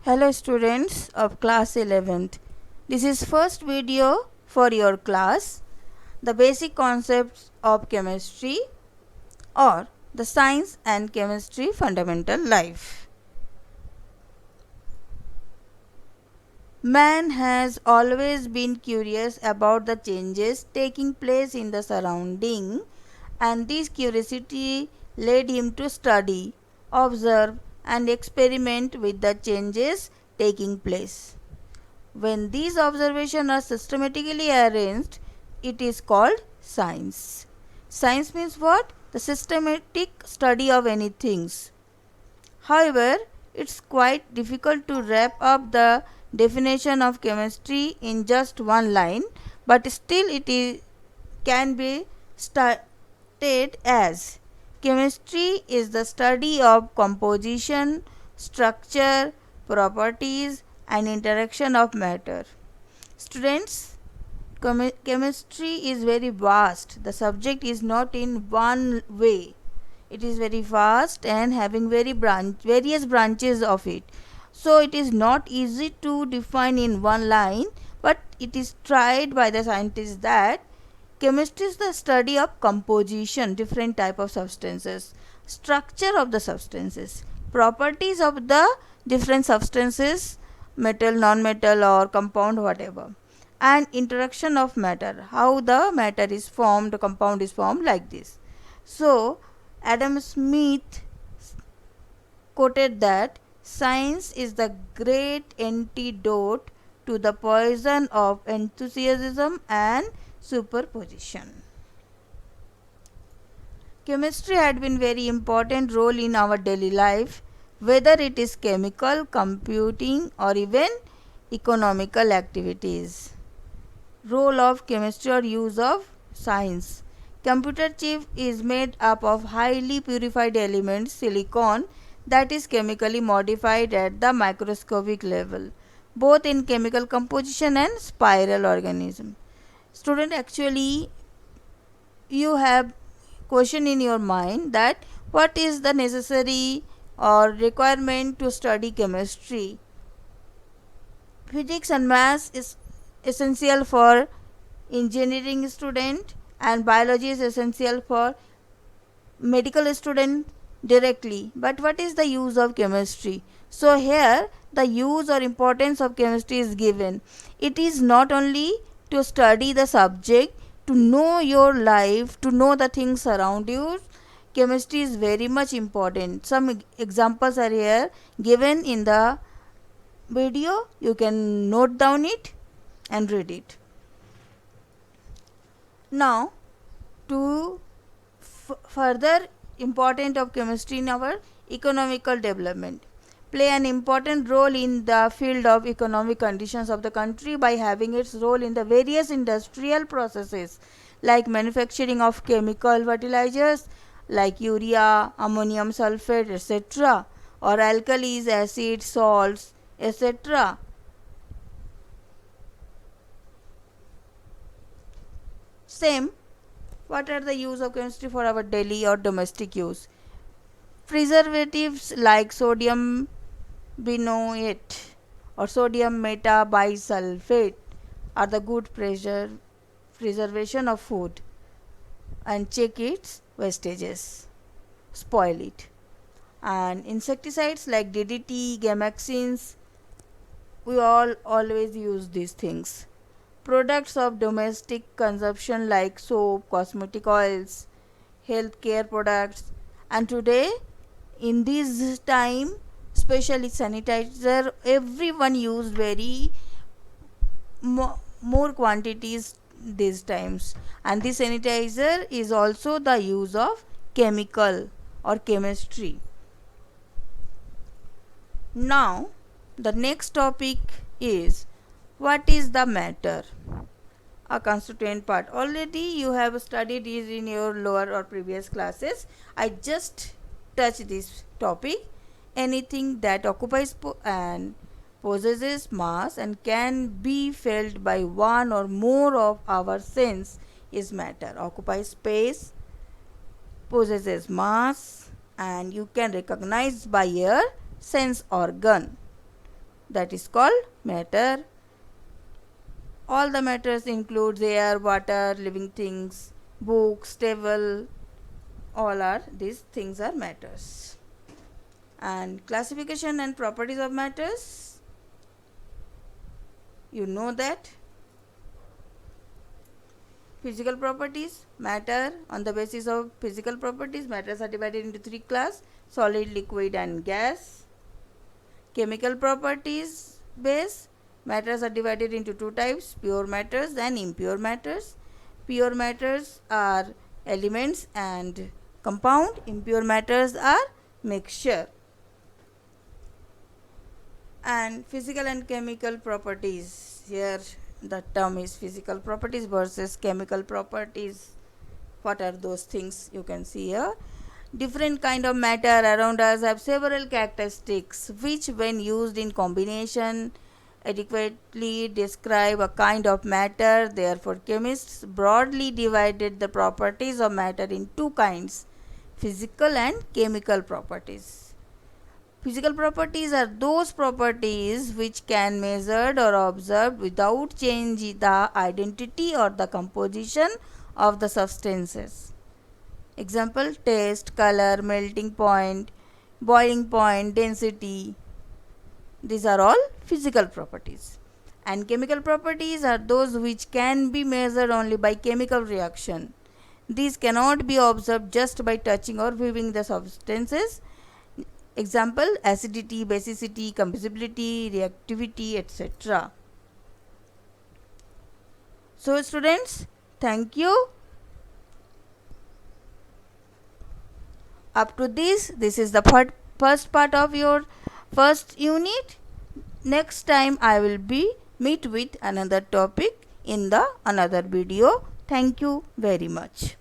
Hello students of class 11th. This is first video for your class, the basic concepts of chemistry or the science and chemistry fundamental life. Man has always been curious about the changes taking place in the surrounding, and this curiosity led him to study, observe and experiment with the changes taking place. When these observations are systematically arranged, it is called science. Science means what? The systematic study of any things. However, it's quite difficult to wrap up the definition of chemistry in just one line, but still can be stated as chemistry is the study of composition, structure, properties and interaction of matter. Students, chemistry is very vast. The subject is not in one way. It is very vast and having various branches of it. So it is not easy to define in one line, but it is tried by the scientists that chemistry is the study of composition, different type of substances, structure of the substances, properties of the different substances, metal, non-metal or compound, whatever, and interaction of matter, how the matter is formed, compound is formed, like this. So Adam Smith quoted that science is the great antidote to the poison of enthusiasm and superposition. Chemistry had been very important role in our daily life, whether it is chemical, computing or even economical activities. Role of chemistry or use of science. Computer chip is made up of highly purified elements, silicon, that is chemically modified at the microscopic level, both in chemical composition and spiral organism. Student, actually you have question in your mind that what is the necessary or requirement to study chemistry. Physics and maths is essential for engineering student and biology is essential for medical student directly, but what is the use of chemistry? So here the use or importance of chemistry is given. It is not only to study the subject, to know your life, to know the things around you. Chemistry is very much important. Some examples are here given in the video. You can note down it and read it. Now, to further important of chemistry in our economical development, play an important role in the field of economic conditions of the country by having its role in the various industrial processes like manufacturing of chemical fertilizers like urea, ammonium sulfate, etc., or alkalis, acids, salts, etc. Same, what are the use of chemistry for our daily or domestic use? Preservatives like sodium benoate or sodium metabisulfate are the good preservation of food and check its wastages, spoil it. And insecticides like DDT, Gamaxins, we all always use these things. Products of domestic consumption like soap, cosmetic oils, healthcare products, and today in this time especially sanitizer, everyone use very more quantities these times, and this sanitizer is also the use of chemical or chemistry. Now the next topic is what is the matter, a constituent part. Already you have studied it in your lower or previous classes. I just touch this topic. Anything that occupies and possesses mass and can be felt by one or more of our sense is matter. Occupies space, possesses mass, and you can recognize by your sense organ. that is called matter. All the matters includes air, water, living things, books, table, all are these things are matters. And classification and properties of matters, you know that. Physical properties, matter. On the basis of physical properties, matters are divided into three classes: solid, liquid and gas. Chemical properties base, matters are divided into two types: pure matters and impure matters. Pure matters are elements and compound. Impure matters are mixture. And physical and chemical properties, here the term is physical properties versus chemical properties. What are those things? You can see here. Different kind of matter around us have several characteristics which, when used in combination, adequately describe a kind of matter. Therefore, chemists broadly divided the properties of matter in two kinds: physical and chemical properties. Physical properties are those properties which can be measured or observed without changing the identity or the composition of the substances. Example: taste, color, melting point, boiling point, density. These are all physical properties. And chemical properties are those which can be measured only by chemical reaction. These cannot be observed just by touching or viewing the substances. Example: acidity, basicity, compressibility, reactivity, etc. So students, thank you. Up to this is the first part of your first unit. Next time I will be meet with another topic in the another video. Thank you very much.